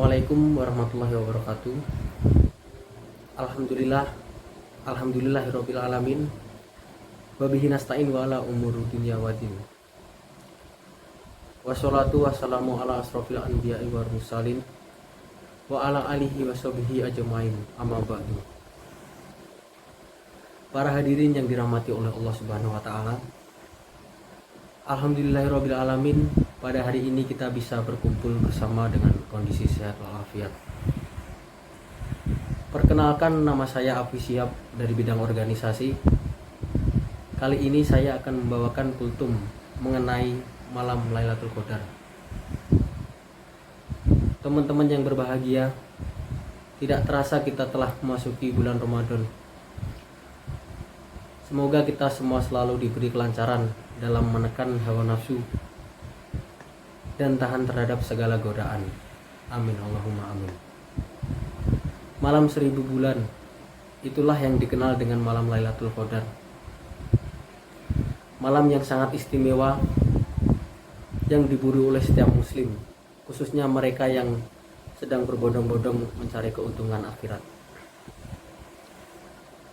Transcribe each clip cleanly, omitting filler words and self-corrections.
Assalamualaikum warahmatullahi wabarakatuh. Alhamdulillahirabbil alamin. Wa bihi nasta'in wa ala umuri dunya waddin. Wassalatu wassalamu ala asrofil anbiya'i war mursalin wa ala alihi wa sahbihi ajmain. Amma ba'du. Para hadirin yang dirahmati oleh Allah Subhanahu wa taala. Alhamdulillahirabbil alamin. Pada hari ini kita bisa berkumpul bersama dengan kondisi sehat walafiat. Perkenalkan, nama saya Afwi Syihab dari bidang organisasi. Kali ini saya akan membawakan kultum mengenai malam Lailatul Qadar. Teman-teman yang berbahagia, tidak terasa kita telah memasuki bulan Ramadan. Semoga kita semua selalu diberi kelancaran dalam menekan hawa nafsu dan tahan terhadap segala godaan. Amin Allahumma amin. Malam 1000 bulan, itulah yang dikenal dengan malam Lailatul Qadar. Malam yang sangat istimewa, yang diburu oleh setiap muslim, khususnya mereka yang sedang berbondong-bondong mencari keuntungan akhirat.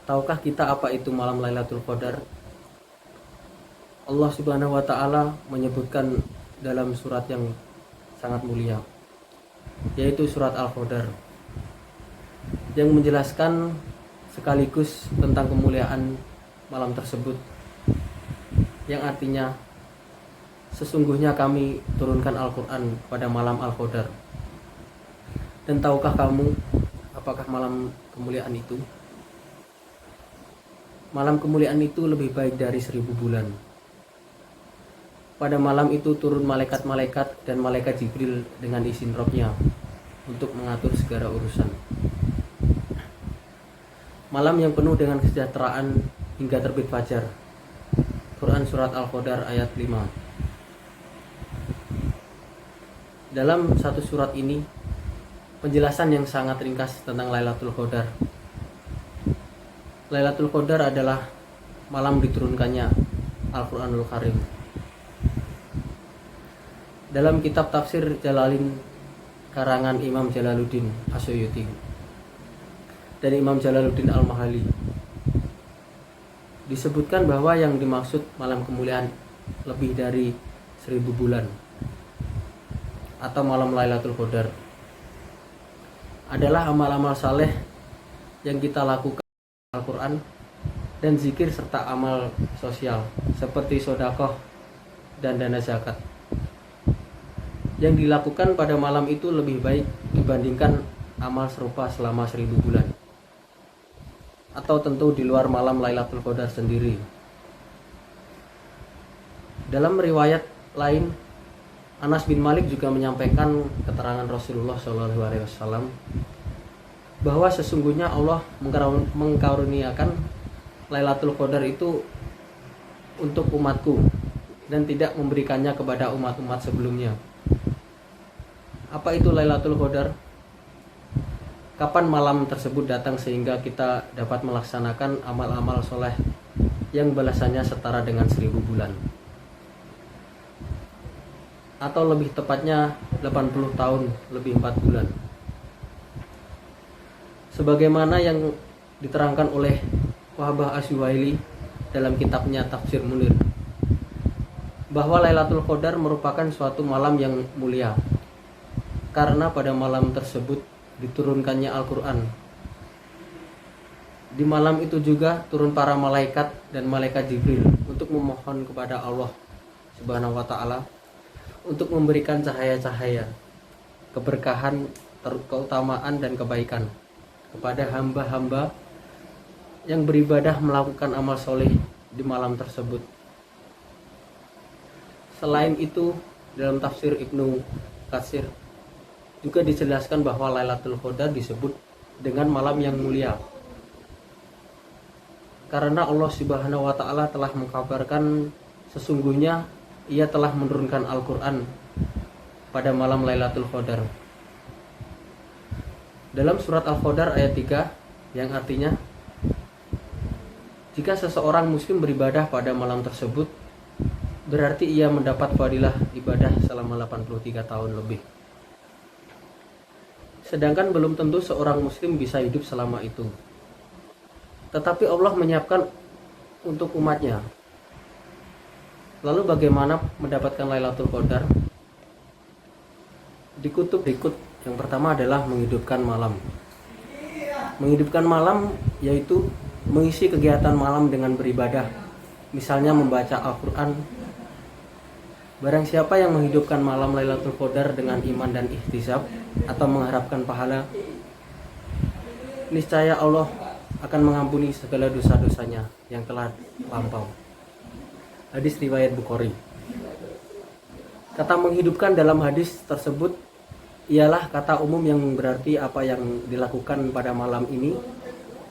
Tahukah kita apa itu malam Lailatul Qadar? Allah Subhanahu wa taala menyebutkan dalam surat yang sangat mulia, yaitu surat Al-Qadar, yang menjelaskan sekaligus tentang kemuliaan malam tersebut, yang artinya sesungguhnya kami turunkan Al-Quran pada malam Al-Qadar. Dan tahukah kamu apakah malam kemuliaan itu? Malam kemuliaan itu lebih baik dari 1000 bulan. Pada malam itu turun malaikat-malaikat dan malaikat Jibril dengan izin Rabb-Nya untuk mengatur segala urusan. Malam yang penuh dengan kesejahteraan hingga terbit fajar. Quran Surat Al-Qadar ayat 5. Dalam satu surat ini, penjelasan yang sangat ringkas tentang Lailatul Qadar. Lailatul Qadar adalah malam diturunkannya Al-Quranul Karim. Dalam kitab tafsir Jalalain karangan Imam Jalaluddin As-Suyuti dan Imam Jalaluddin Al-Mahali, disebutkan bahwa yang dimaksud malam kemuliaan lebih dari 1000 bulan atau malam Lailatul Qadar adalah amal-amal saleh yang kita lakukan Al-Quran dan zikir serta amal sosial seperti sedekah dan dana zakat. Yang dilakukan pada malam itu lebih baik dibandingkan amal serupa selama 1000 bulan, atau tentu di luar malam Lailatul Qadar sendiri. Dalam riwayat lain, Anas bin Malik juga menyampaikan keterangan Rasulullah SAW bahwa sesungguhnya Allah mengkaruniakan Lailatul Qadar itu untuk umatku dan tidak memberikannya kepada umat-umat sebelumnya. Apa itu Lailatul Qadar? Kapan malam tersebut datang sehingga kita dapat melaksanakan amal-amal soleh yang balasannya setara dengan 1000 bulan, atau lebih tepatnya 80 tahun lebih 4 bulan, sebagaimana yang diterangkan oleh Wahbah Asy-Syuwaili dalam kitabnya Tafsir Munir, bahwa Lailatul Qadar merupakan suatu malam yang mulia karena pada malam tersebut diturunkannya Al-Quran. Di malam itu juga turun para malaikat dan malaikat Jibril untuk memohon kepada Allah Subhanahu wa taala untuk memberikan cahaya-cahaya, keberkahan, keutamaan dan kebaikan kepada hamba-hamba yang beribadah melakukan amal soleh di malam tersebut. Selain itu, dalam tafsir Ibnu Katsir juga dijelaskan bahwa Lailatul Qadar disebut dengan malam yang mulia karena Allah Subhanahu wa taala telah mengkabarkan sesungguhnya Ia telah menurunkan Al-Quran pada malam Lailatul Qadar. Dalam surat Al-Qadar ayat 3, yang artinya, jika seseorang muslim beribadah pada malam tersebut, berarti ia mendapat fadilah ibadah selama 83 tahun lebih. Sedangkan belum tentu seorang muslim bisa hidup selama itu. Tetapi Allah menyiapkan untuk umatnya. Lalu bagaimana mendapatkan Lailatul Qadar? Dikutip berikut. Yang pertama adalah menghidupkan malam. Menghidupkan malam yaitu mengisi kegiatan malam dengan beribadah. Misalnya membaca Al-Quran. Barang siapa yang menghidupkan malam Lailatul Qadar dengan iman dan ihtisab atau mengharapkan pahala, niscaya Allah akan mengampuni segala dosa-dosanya yang telah lampau. Hadis riwayat Bukhari. Kata menghidupkan dalam hadis tersebut ialah kata umum yang berarti apa yang dilakukan pada malam ini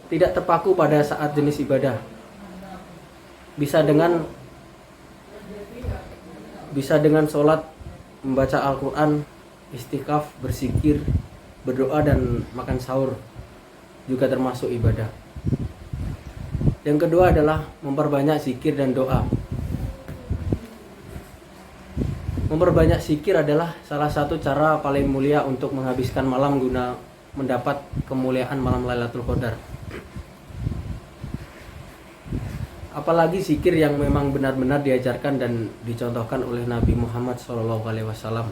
tidak terpaku pada saat jenis ibadah. Bisa dengan sholat, membaca Al-Quran, istikaf, berzikir, berdoa, dan makan sahur juga termasuk ibadah. Yang kedua adalah memperbanyak zikir dan doa. Memperbanyak zikir adalah salah satu cara paling mulia untuk menghabiskan malam guna mendapat kemuliaan malam Lailatul Qadar. Apalagi zikir yang memang benar-benar diajarkan dan dicontohkan oleh Nabi Muhammad SAW.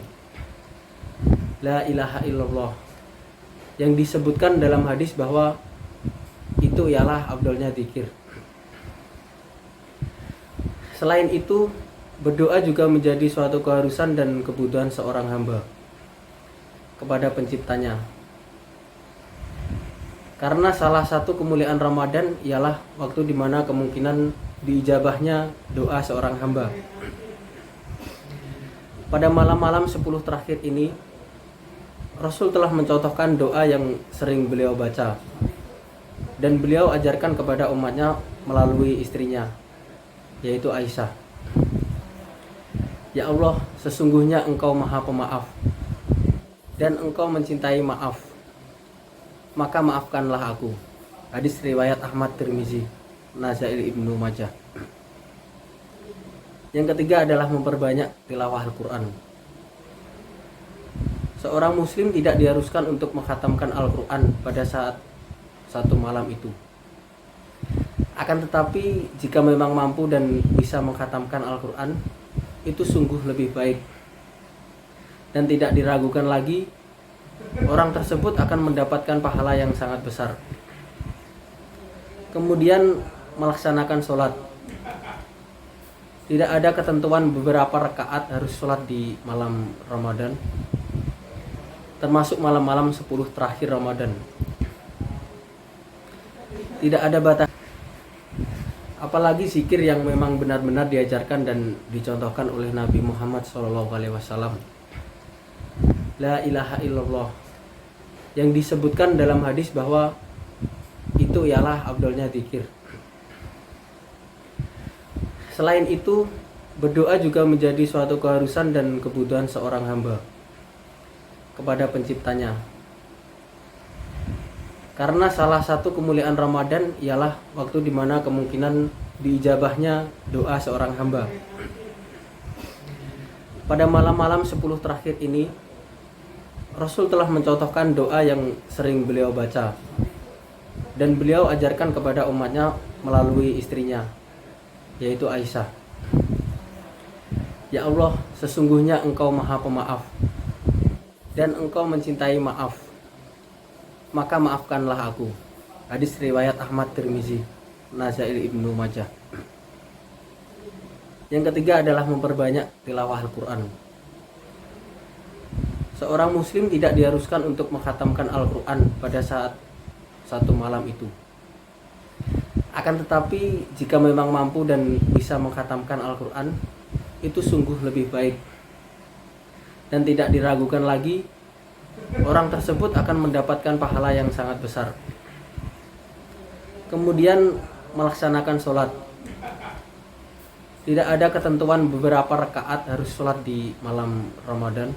La ilaha illallah, yang disebutkan dalam hadis bahwa itu ialah afdalnya zikir. Selain itu, berdoa juga menjadi suatu keharusan dan kebutuhan seorang hamba kepada penciptanya. Karena salah satu kemuliaan Ramadan ialah waktu di mana kemungkinan diijabahnya doa seorang hamba. Pada malam-malam 10 terakhir ini, Rasul telah mencontohkan doa yang sering beliau baca dan beliau ajarkan kepada umatnya melalui istrinya, yaitu Aisyah. Ya Allah, sesungguhnya Engkau Maha Pemaaf dan Engkau mencintai maaf, maka maafkanlah aku. Hadis riwayat Ahmad, Tirmizi, Nasa'i, Ibnu Majah. Yang ketiga adalah memperbanyak tilawah Al-Quran. Seorang muslim tidak diharuskan untuk mengkhatamkan Al-Quran pada saat satu malam itu. Akan tetapi jika memang mampu dan bisa mengkhatamkan Al-Quran, itu sungguh lebih baik. Dan tidak diragukan lagi, orang tersebut akan mendapatkan pahala yang sangat besar. Kemudian melaksanakan sholat. Tidak ada ketentuan beberapa rakaat harus sholat di malam Ramadan, termasuk malam-malam 10 terakhir Ramadan. Tidak ada batas. Apalagi zikir yang memang benar-benar diajarkan dan dicontohkan oleh Nabi Muhammad SAW. La ilaha illallah, yang disebutkan dalam hadis bahwa itu ialah afdalnya zikir. Selain itu, berdoa juga menjadi suatu keharusan dan kebutuhan seorang hamba kepada penciptanya. Karena salah satu kemuliaan Ramadan ialah waktu di mana kemungkinan diijabahnya doa seorang hamba. Pada malam-malam 10 terakhir ini, Rasul telah mencontohkan doa yang sering beliau baca dan beliau ajarkan kepada umatnya melalui istrinya, yaitu Aisyah. Ya Allah, sesungguhnya Engkau Maha Pemaaf dan Engkau mencintai maaf, maka maafkanlah aku. Hadis riwayat Ahmad, Tirmizi, Nasa'i, Ibnu Majah. Yang ketiga adalah memperbanyak tilawah Al-Quran. Seorang muslim tidak diharuskan untuk mengkhatamkan Al-Quran pada saat satu malam itu. Akan tetapi jika memang mampu dan bisa mengkhatamkan Al-Quran, itu sungguh lebih baik. Dan tidak diragukan lagi, orang tersebut akan mendapatkan pahala yang sangat besar. Kemudian melaksanakan sholat. Tidak ada ketentuan beberapa rakaat harus sholat di malam Ramadan,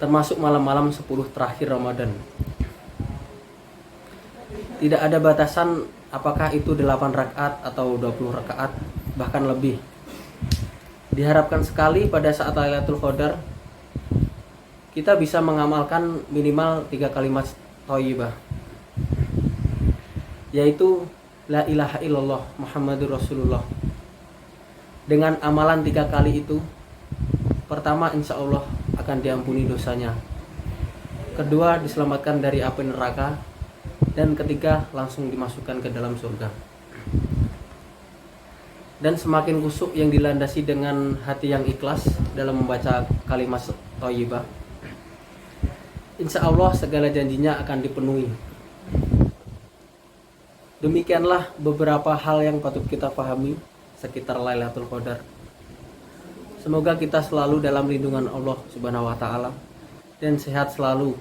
termasuk malam-malam 10 terakhir Ramadan. Tidak ada batasan apakah itu 8 rakaat atau 20 rakaat, bahkan lebih. Diharapkan sekali pada saat Lailatul Qadar kita bisa mengamalkan minimal 3 kalimat thayyibah, yaitu la ilaha illallah Muhammadur Rasulullah. Dengan amalan 3 kali itu, pertama insya Allah akan diampuni dosanya, kedua diselamatkan dari api neraka, dan ketiga langsung dimasukkan ke dalam surga. Dan semakin khusyuk yang dilandasi dengan hati yang ikhlas dalam membaca kalimat thayyibah, insya Allah segala janjinya akan dipenuhi. Demikianlah beberapa hal yang patut kita pahami sekitar Lailatul Qadar. Semoga kita selalu dalam lindungan Allah Subhanahu wa taala dan sehat selalu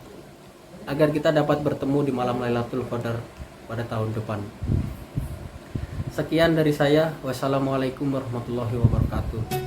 agar kita dapat bertemu di malam Lailatul Qadar pada tahun depan. Sekian dari saya. Wassalamualaikum warahmatullahi wabarakatuh.